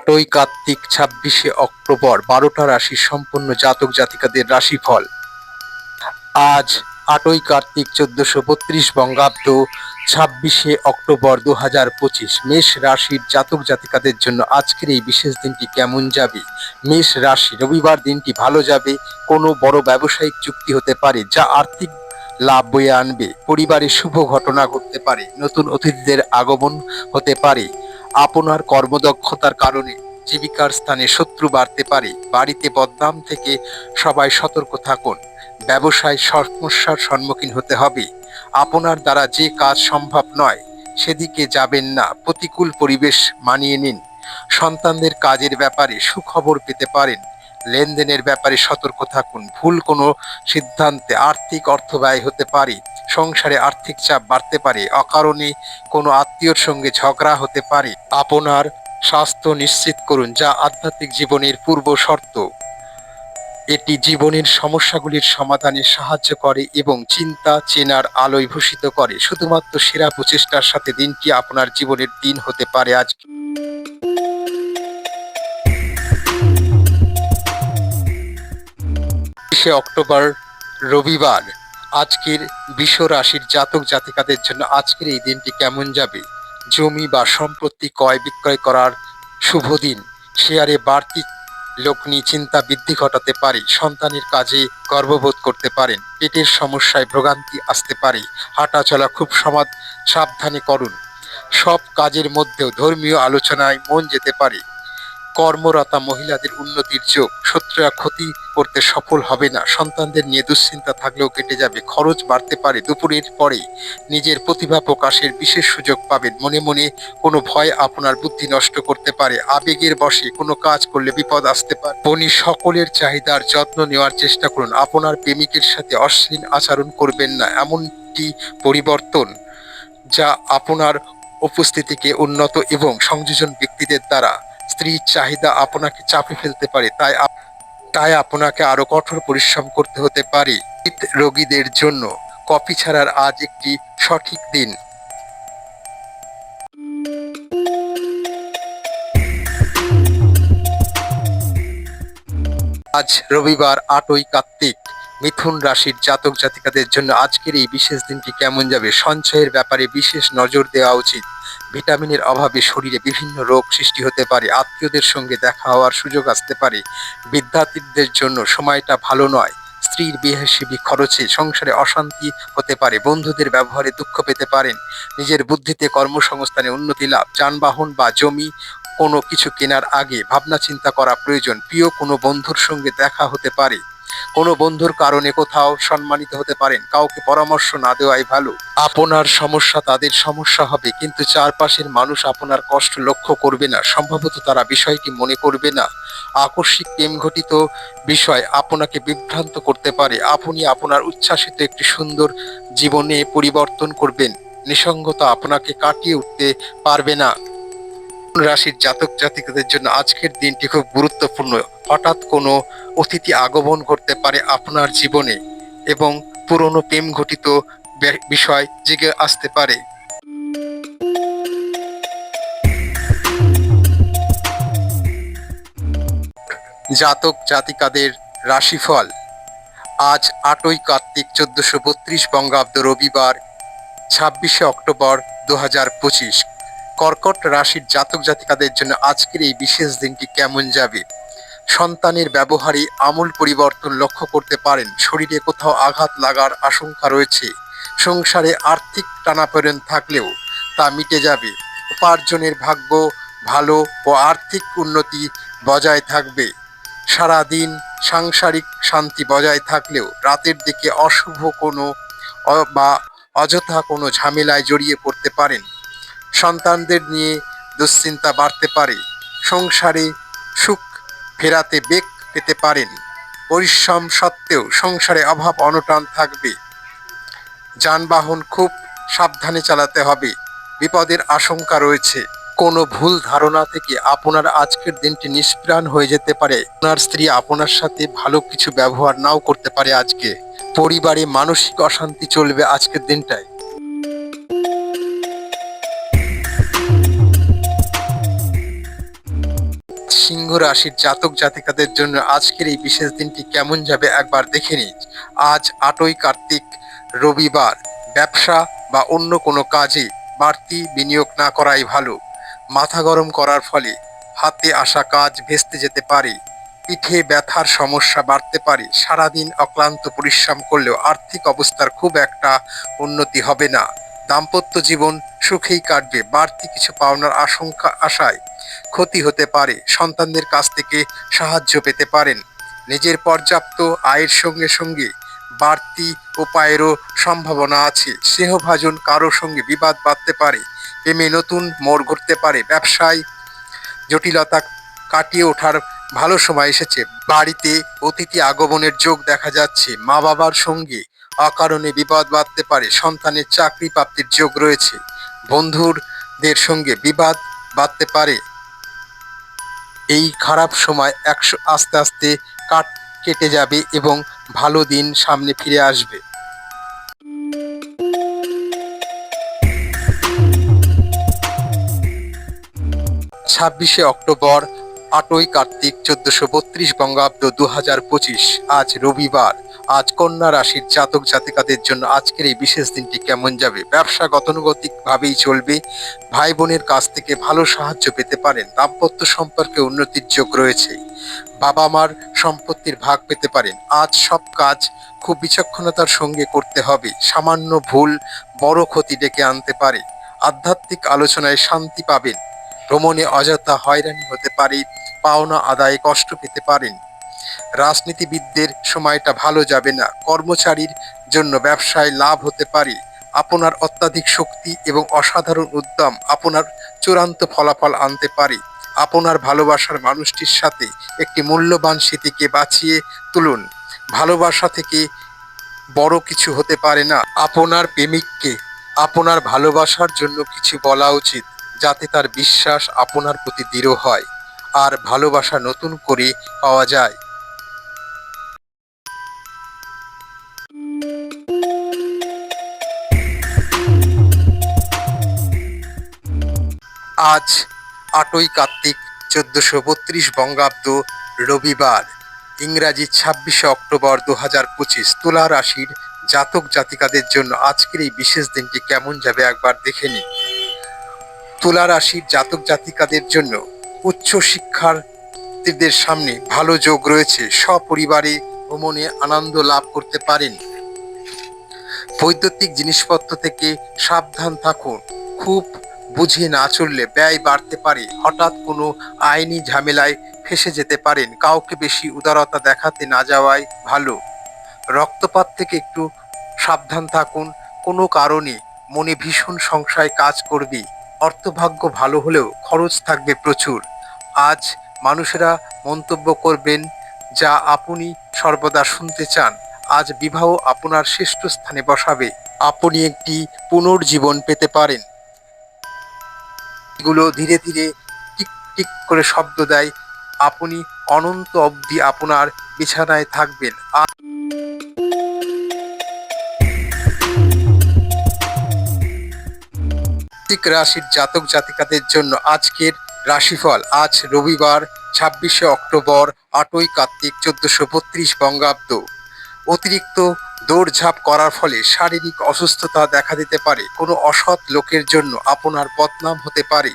৮ই কার্তিক ২৬শে অক্টোবর ১২টা রাশির সম্পূর্ণ জাতক জাতিকাদের রাশিফল। আজ ৮ই কার্তিক ১৪৩২ বঙ্গাব্দ ২৬শে অক্টোবর ২০২৫। মেষ রাশির জাতক জাতিকাদের জন্য আজকের এই বিশেষ দিনটি কেমন যাবে? মেষ রাশি, রবিবার দিনটি ভালো যাবে। কোনো বড় ব্যবসায়িক চুক্তি হতে পারে যা আর্থিক লাভ বয়ে আনবে। পরিবারে শুভ ঘটনা ঘটতে পারে, নতুন অতিথিদের আগমন হতে পারে। আপনার কর্মদক্ষতার কারণে জীবিকার স্থানে শত্রু বাড়তে পারে। বাড়িতে বদনাম থেকে সবাই সতর্ক থাকুন। ব্যবসায় সমস্যার সম্মুখীন হতে হবে। আপনার দ্বারা যে কাজ সম্ভব নয় সেদিকে যাবেন না। প্রতিকূল পরিবেশ মানিয়ে নিন। সন্তানদের কাজের ব্যাপারে সুখবর পেতে পারেন। লেনদেনের ব্যাপারে সতর্ক থাকুন। ভুল কোনো সিদ্ধান্তে আর্থিক অর্থ ব্যয় হতে পারে। সংসারে আর্থিক চাপ বাড়তে পারে। অকারণে কোনো আত্মীয়র সঙ্গে ঝগড়া হতে পারে। আপনার স্বাস্থ্য নিশ্চিত করুন, যা আধ্যাত্মিক জীবনের পূর্ব শর্ত। এটি জীবনের সমস্যাগুলির সমাধানে সাহায্য করে এবং চিন্তা চেনার আলোয় ভূষিত করে। শুধুমাত্র সেরা প্রচেষ্টার সাথে দিনটি আপনার জীবনের দিন হতে পারে। আজ ২৬শে অক্টোবর রবিবার। আজকের বৃষ রাশির জাতক জাতিকাদের জন্য আজকের এই দিনটি কেমন যাবে? জমি বা সম্পত্তি ক্রয় বিক্রয় করার শুভ দিন। শেয়ারে বাড়তি লগ্নি চিন্তা বৃদ্ধি ঘটাতে পারে। সন্তানের কাজে গর্ববোধ করতে পারেন। পেটের সমস্যায় ভোগান্তি আসতে পারে। হাঁটা চলা খুব সাবধানে করুন। সব কাজের মধ্যেও ধর্মীয় আলোচনায় মন যেতে পারে। কর্মরতা মহিলাদের উন্নতির যোগ। শত্রুরা ক্ষতি করতে সফল হবে না। সন্তানদের নিয়ে দুশ্চিন্তা থাকলেও কেটে যাবে। খরচ বাড়তে পারে। দুপুরের পরে নিজের প্রতিভা প্রকাশের বিশেষ সুযোগ পাবেন। মনে মনে কোনো ভয় আপনার বুদ্ধি নষ্ট করতে পারে। আবেগের বশে কোনো কাজ করলে বিপদ আসতে পারে। বনি সকলের চাহিদার যত্ন নেওয়ার চেষ্টা করুন। আপনার প্রেমিকের সাথে অশ্লীল আচরণ করবেন না। এমনটি পরিবর্তন যা আপনার উপস্থিতিকে উন্নত এবং সংযোজন ব্যক্তিদের দ্বারা স্ত্রীর চাহিদা আপনাকে চাপে ফেলতে পারে। তাই আপনাকে আরো কঠোর পরিশ্রম করতে হতে পারে। রোগীদের জন্য কফি ছাড়ার আজ একটি সঠিক দিন। আজ রবিবার ৮ই কার্তিক। মিথুন রাশির জাতক জাতিকাদের জন্য আজকের এই বিশেষ দিনটি কেমন যাবে? সঞ্চয়ের ব্যাপারে বিশেষ নজর দেওয়া উচিত। ভিটামিনের অভাবে শরীরে বিভিন্ন রোগ সৃষ্টি হতে পারে। আত্মীয়দের সঙ্গে দেখা হওয়ার সুযোগ আসতে পারে। বিদ্যার্থীদের জন্য সময়টা ভালো নয়। স্ত্রীর বেহিসেবি খরচে সংসারে অশান্তি হতে পারে। বন্ধুদের ব্যবহারে দুঃখ পেতে পারেন। নিজের বুদ্ধিতে কর্মসংস্থানে উন্নতি লাভ। যানবাহন বা জমি কোনো কিছু কেনার আগে ভাবনা চিন্তা করা প্রয়োজন। প্রিয় কোনো বন্ধুর সঙ্গে দেখা হতে পারে। কোনো বন্ধুর কারণে কোথাও সম্মানিত হতে পারেন। কাউকে পরামর্শ না দেওয়াই ভালো। আপনার সমস্যা তাদের সমস্যা হবে, কিন্তু চারপাশের মানুষ আপনার কষ্ট লক্ষ্য করবে না। সম্ভবত তারা বিষয়টি মনে করবে না। আকস্মিক প্রেম ঘটিত বিষয় আপনাকে বিভ্রান্ত করতে পারে। আপনি আপনার উচ্ছ্বাসিত একটি সুন্দর জীবনে পরিবর্তন করবেন। নিঃসঙ্গতা আপনাকে কাটিয়ে উঠতে পারবে না। রাশির জাতক জাতিকাদের জন্য আজকের দিনটি খুব গুরুত্বপূর্ণ। হঠাৎ কোনো অতিথি আগমন করতে পারে আপনার জীবনে এবং পুরনো প্রেম ঘটিত বিষয় জেগে আসতে পারে। জাতক জাতিকাদের রাশিফল। আজ ৮ই কার্তিক ১৪৩২ বঙ্গাব্দ রবিবার ২৬শে অক্টোবর ২০২৫। কর্কট রাশির জাতক জাতিকাদের জন্য আজকের এই বিশেষ দিনটি কেমন যাবে? সন্তানের ব্যবহারে আমূল পরিবর্তন লক্ষ্য করতে পারেন। শরীরে কোথাও আঘাত লাগার আশঙ্কা রয়েছে। সংসারে আর্থিক টানাপোড়েন থাকলেও তা মিটে যাবে। উপার্জনের ভাগ্য ভালো ও আর্থিক উন্নতি বজায় থাকবে। সারাদিন সাংসারিক শান্তি বজায় থাকলেও রাতের দিকে অশুভ কোনো বা অযথা কোনো ঝামেলায় জড়িয়ে পড়তে পারেন। সন্তানদের নিয়ে দুশ্চিন্তা বাড়তে পারে। সংসারে সুখ ফেরাতে বেগ পেতে পারেন। পরিশ্রম সত্ত্বেও সংসারে অভাব অনটন থাকবে। যানবাহন খুব সাবধানে চালাতে হবে। বিপদের আশঙ্কা রয়েছে। কোনো ভুল ধারণা থেকে আপনার আজকের দিনটি নিষ্প্রাণ হয়ে যেতে পারে। আপনার স্ত্রী আপনার সাথে ভালো কিছু ব্যবহার নাও করতে পারে। আজকে পরিবারে মানসিক অশান্তি চলবে আজকের দিনটায়। সিংহ রাশির জাতক জাতিকাদের জন্য আজকের এই বিশেষ দিনটি কেমন যাবে একবার দেখে নিন। আজ 8ই কার্তিক, রবিবার। ব্যবসা বা অন্য কোনো কাজে বাড়তি বিনিয়োগ না করাই ভালো। মাথা গরম করার ফলে হাতে আসা কাজ ভেস্তে যেতে পারে। পিঠে ব্যথার সমস্যা বাড়তে পারে। সারাদিন অক্লান্ত পরিশ্রম করলেও আর্থিক অবস্থার খুব একটা উন্নতি হবে না। দাম্পত্য জীবন সুখেই কাটবে। বাড়তি কিছু পাওনার আশায় ক্ষতি হতে পারে। সন্তানদের কাছ থেকে সাহায্য পেতে পারেন। নিজের পর্যাপ্ত আয়ের সঙ্গে সঙ্গে বাড়তি উপায়েরও সম্ভাবনা আছে। স্নেহভাজন কারো সঙ্গে বিবাদ বাঁধতে পারে। প্রেমে নতুন মোড় ঘুরতে পারে। ব্যবসায় জটিলতা কাটিয়ে ওঠার ভালো সময় এসেছে। বাড়িতে অতিথি আগমনের যোগ দেখা যাচ্ছে। মা বাবার সঙ্গে অকারণে বিবাদ বাঁধতে পারে। সন্তানের চাকরি প্রাপ্তির যোগ রয়েছে। বন্ধুদের সঙ্গে বিবাদ বাঁধতে পারে। এই খারাপ সময় আস্তে আস্তে কেটে যাবে এবং ভালো দিন সামনে ফিরে আসবে। 26শে অক্টোবর, 8ই কার্তিক, 1432 বঙ্গাব্দ, 2025। আজ রবিবার। আজ কন্যা রাশির জাতক জাতিকাদের জন্য আজকের এই বিশেষ দিনটি কেমন যাবে? ব্যবসা গতানুগতিক ভাবেই চলবে। ভাই বোনের কাছ থেকে ভালো সাহায্য পেতে পারেন। দাম্পত্য সম্পর্কে উন্নতির যোগ রয়েছে। বাবা মার সম্পত্তির ভাগ পেতে পারেন। আজ সব কাজ খুব বিচক্ষণতার সঙ্গে করতে হবে। সামান্য ভুল বড় ক্ষতি ডেকে আনতে পারে। আধ্যাত্মিক আলোচনায় শান্তি পাবেন। ভ্রমণে অযথা হয়রানি হতে পারে। পাওনা আদায়ে কষ্ট পেতে পারেন। রাজনীতিবিদদের সময়টা ভালো যাবে না। কর্মচারীর জন্য ব্যবসায় লাভ হতে পারে। আপনার অত্যাধিক শক্তি এবং অসাধারণ উদ্যম আপনার চূড়ান্ত ফলাফল আনতে পারে। আপনার ভালোবাসার মানুষটির সাথে একটি মূল্যবান স্মৃতিকে বাঁচিয়ে তুলুন। ভালোবাসা থেকে বড় কিছু হতে পারে না। আপনার প্রেমিককে আপনার ভালোবাসার জন্য কিছু বলা উচিত, যাতে তার বিশ্বাস আপনার প্রতি দৃঢ় হয় আর ভালোবাসা নতুন করে পাওয়া যায়। আজ 8ই কার্তিক, 1432 বঙ্গাব্দ, রবিবার। ইংরাজি 26শে অক্টোবর, 2025। তুলা রাশির জাতক জাতিকাদের জন্য আজকের এই বিশেষ দিনটি কেমন যাবে একবার দেখে নিন। তুলা রাশির জাতক জাতিকাদের জন্য উচ্চ শিক্ষার্থীদের সামনে ভালো যোগ রয়েছে। সপরিবারে ভ্রমণে আনন্দ লাভ করতে পারেন। বৈদ্যুতিক জিনিসপত্র থেকে সাবধান থাকুন। খুব বুঝে না চললে ব্যয় বাড়তে পারে। হঠাৎ কোনো আইনি ঝামেলায় ফেঁসে যেতে পারেন। কাউকে বেশি উদারতা দেখাতে না যাওয়াই ভালো। রক্তপাত থেকে একটু সাবধান থাকুন। কোনো কারণে মনে ভীষণ সংশয় কাজ করবে। অর্থভাগ্য ভালো হলেও খরচ থাকবে প্রচুর। আজ মানুষেরা মন্তব্য করবেন যা আপনি সর্বদা শুনতে চান। আজ বিবাহ আপনার শ্রেষ্ঠ স্থানে বসাবে। আপনি একটি পুনর্জীবন পেতে পারেন। এগুলো ধীরে ধীরে টিক টিক করে শব্দ দেয়। আপনি অনন্ত অবধি আপনার বিছানায় থাকবেন। বৃশ্চিক রাশির জাতক জাতিকাদের জন্য আজকের রাশিফল। আজ রবিবার, 26শে অক্টোবর, 8ই কার্তিক, 1432 বঙ্গাব্দ। অতিরিক্ত দৌড়ঝাঁপ করার ফলে শারীরিক অসুস্থতা দেখা দিতে পারে। কোনো অসৎ লোকের জন্য আপনার বদনাম হতে পারে।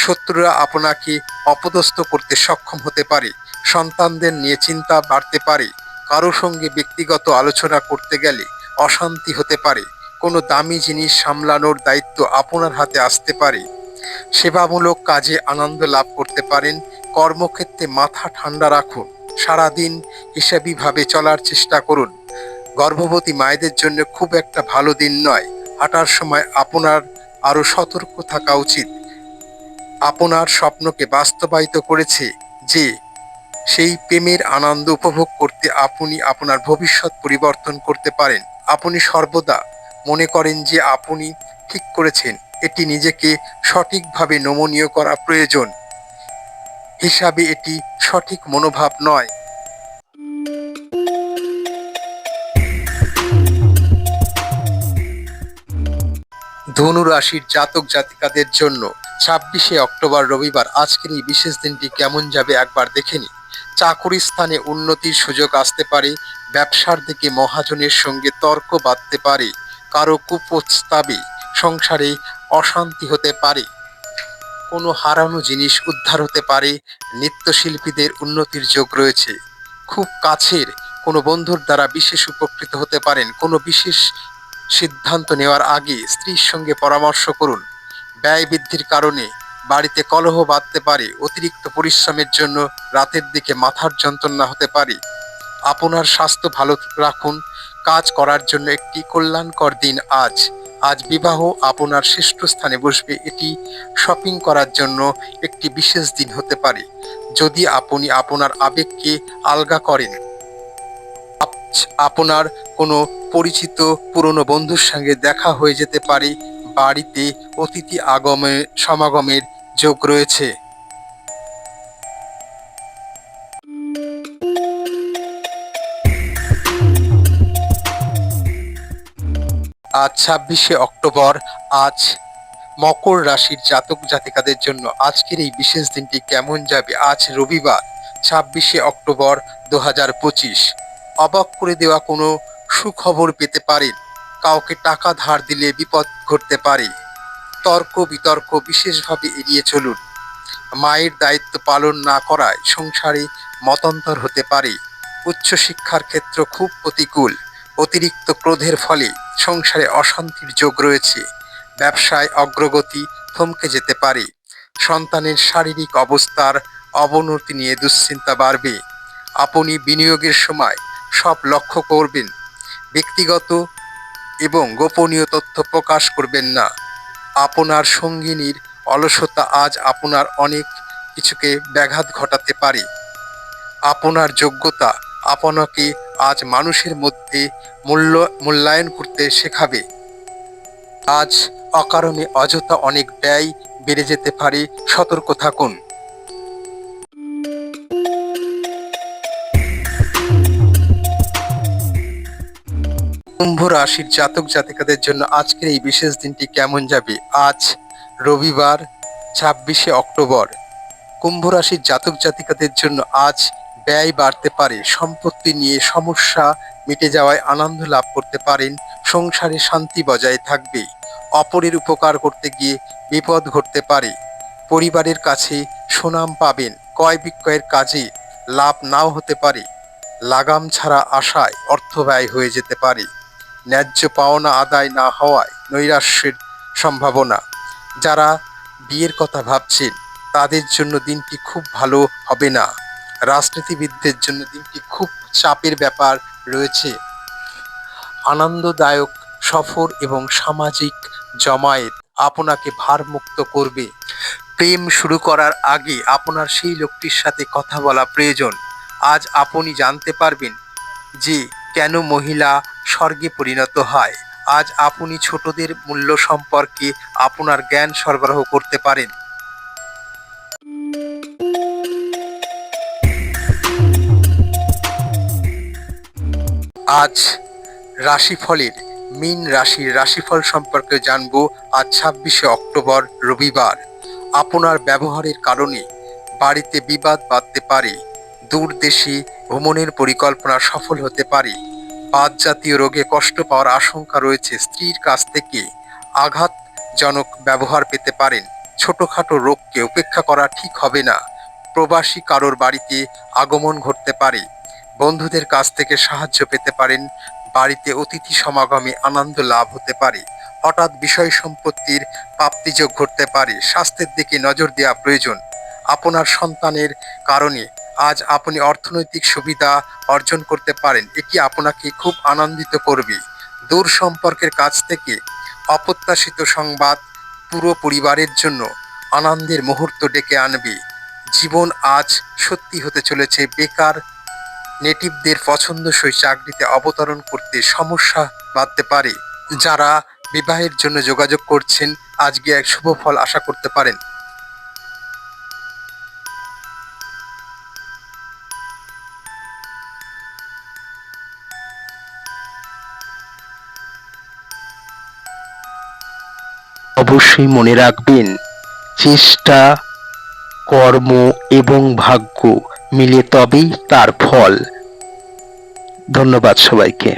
শত্রুরা আপনাকে অপদস্থ করতে সক্ষম হতে পারে। সন্তানদের নিয়ে চিন্তা বাড়তে পারে। কারো সঙ্গে ব্যক্তিগত আলোচনা করতে গেলে অশান্তি হতে পারে। কোনো দামি জিনিস সামলানোর দায়িত্ব আপনার হাতে আসতে পারে। সেবামূলক কাজে আনন্দ লাভ করতে পারেন। কর্মক্ষেত্রে মাথা ঠান্ডা রাখুন। সারাদিন হিসাবিভাবে চলার চেষ্টা করুন। গর্ভবতী মায়েদের জন্য খুব একটা ভালো দিন নয়। হাঁটার সময় আপনার আরো সতর্ক থাকা উচিত। আপনার স্বপ্নকে বাস্তবায়িত করেছে যে সেই প্রেমের আনন্দ উপভোগ করতে আপনি আপনার ভবিষ্যৎ পরিবর্তন করতে পারেন। আপনি সর্বদা মনে করেন যে আপনি ঠিক করেছেন। এটি নিজেকে সঠিকভাবে নমনীয় করা প্রয়োজন। হিসাবে এটি সঠিক মনোভাব নয়। ধনু রাশির জাতক জাতিকাদের জন্য 26শে অক্টোবর রবিবার আজকের এই বিশেষ দিনটি কেমন যাবে একবার দেখে নিই। চাকুরি স্থানে উন্নতির সুযোগ আসতে পারে, ব্যবসার দিকে মহাজনের সঙ্গে তর্ক বাঁধতে পারে, কারো কুপ্রস্তাবে সংসারে অশান্তি হতে পারে, কোনো হারানো জিনিস উদ্ধার হতে পারে, নৃত্যশিল্পীদের উন্নতির যোগ রয়েছে। খুব কাছের কোনো বন্ধুর দ্বারা বিশেষ উপকৃত হতে পারেন। কোনো বিশেষ সিদ্ধান্ত নেওয়ার আগে স্ত্রীর সঙ্গে পরামর্শ করুন। ব্যয় বৃদ্ধির কারণে বাড়িতে কলহ বাধতে পারে, অতিরিক্ত পরিশ্রমের জন্য রাতের দিকে মাথার যন্ত্রণা হতে পারে। আপনার স্বাস্থ্য ভালো রাখুন। কাজ করার জন্য একটি কল্যাণকর দিন আজ। আজ বিবাহ আপনার শ্রেষ্ঠ স্থানে বসবে। এটি শপিং করার জন্য একটি বিশেষ দিন হতে পারে। যদি আপনি আপনার আবেগকে আলগা করেন, আপনার কোনো পরিচিত পুরনো বন্ধুর সঙ্গে দেখা হয়ে যেতে পারে। বাড়িতে অতিথি সমাগমের যোগ রয়েছে। আজ 26শে অক্টোবর। আজ মকর রাশির জাতক জাতিকাদের জন্য আজকের এই বিশেষ দিনটি কেমন যাবে। আজ রবিবার 26শে অক্টোবর 2025। অবাক করে দেওয়া কোনো সুখবর পেতে পারেন। কাউকে টাকা ধার দিলে বিপদ ঘটতে পারে। তর্ক বিতর্ক বিশেষভাবে এড়িয়ে চলুন। মায়ের দায়িত্ব পালন না করায় সংসারে মতান্তর হতে পারে। উচ্চশিক্ষার ক্ষেত্র খুব প্রতিকূল। অতিরিক্ত ক্রোধের ফলে সংসারে অশান্তির যোগ রয়েছে। ব্যবসায় অগ্রগতি থমকে যেতে পারে। সন্তানের শারীরিক অবস্থার অবনতি নিয়ে দুশ্চিন্তা বাড়বে। আপনি বিনিয়োগের সময় সব লক্ষ্য করবেন। ব্যক্তিগত এবং গোপনীয় তথ্য প্রকাশ করবেন না। আপনার সঙ্গিনীর অলসতা আজ আপনার অনেক কিছুকে ব্যাঘাত ঘটাতে পারে। আপনার যোগ্যতা আপনাকে আজ মানুষের মধ্যে মূল্যায়ন করতে শেখাবে। আজ অকারণে অযথা অনেক ব্যয় বেড়ে যেতে পারে। সতর্ক থাকুন। কুম্ভ রাশির জাতক জাতিকাদের জন্য আজকের এই বিশেষ দিনটি কেমন যাবে। আজ রবিবার 26শে অক্টোবর। কুম্ভ রাশির জাতক জাতিকাদের জন্য আজ ব্যয় বাড়তে পারে। সম্পত্তি নিয়ে সমস্যা মিটে যাওয়ায় আনন্দ লাভ করতে পারেন। সংসারে শান্তি বজায় থাকবে। অপরের উপকার করতে গিয়ে বিপদ ঘটতে পারে। পরিবারের কাছে সুনাম পাবেন। ক্রয় বিক্রয়ের কাজে লাভ নাও হতে পারে। লাগাম ছাড়া আশায় অর্থ ব্যয় হয়ে যেতে পারে। ন্যায্য পাওনা আদায় না হওয়ায় নৈরাশ্যের সম্ভাবনা। যারা বিয়ের কথা ভাবছেন তাদের জন্য দিনটি খুব ভালো হবে না। রাজনীতিবিদদের জন্য দিনটি খুব চাপের ব্যাপার রয়েছে। আনন্দদায়ক সফর এবং সামাজিক জমায়েত আপনাকে ভারমুক্ত করবে। প্রেম শুরু করার আগে আপনার সেই লোকটির সাথে কথা বলা প্রয়োজন। আজ আপনি জানতে পারবেন যে কেন মহিলা স্বর্গে পরিণত হয়। আজ আপনি ছোটদের মূল্য সম্পর্কে আপনার জ্ঞান সরবরাহ করতে পারেন। আজ রাশিফলের মীন রাশির রাশিফল সম্পর্কে জানবো। আজ 26শে অক্টোবর রবিবার। আপনার ব্যবহারের কারণে বাড়িতে বিবাদ বাধতে পারে। দূর দেশে ভ্রমণের পরিকল্পনা সফল হতে পারে। বাত জাতীয় রোগে কষ্ট পাওয়ার আশঙ্কা রয়েছে। স্ত্রীর কাছ থেকে আঘাতজনক ব্যবহার পেতে পারেন। ছোটখাটো রোগকে উপেক্ষা করা ঠিক হবে না। প্রবাসী কারোর বাড়িতে আগমন ঘটতে পারে। বন্ধুদের কাছ থেকে সাহায্য পেতে পারেন। বাড়িতে অতিথি সমাগমে আনন্দ লাভ হতে পারে। হঠাৎ বিষয় সম্পত্তির প্রাপ্তিযোগ ঘটতে পারে। স্বাস্থ্যের দিকে নজর দেওয়া প্রয়োজন। আপনার সন্তানের কারণে আজ আপনি অর্থনৈতিক সুবিধা অর্জন করতে পারেন। এটি আপনাকে খুব আনন্দিত করবে। দূর সম্পর্কের কাছ থেকে অপ্রত্যাশিত সংবাদ পুরো পরিবারের জন্য আনন্দের মুহূর্ত ডেকে আনবে। জীবন আজ সত্যি হতে চলেছে। বেকার নেটিভদের পছন্দসই চাকরিতে অবতরণ করতে সমস্যা বাড়তে পারে। যারা বিবাহের জন্য যোগাযোগ করছেন আজকে এক শুভ ফল আশা করতে পারেন। অবশ্যই মনে রাখবেন, চেষ্টা, কর্ম এবং ভাগ্য মিলে তবেই তার ফল। ধন্যবাদ সবাইকে।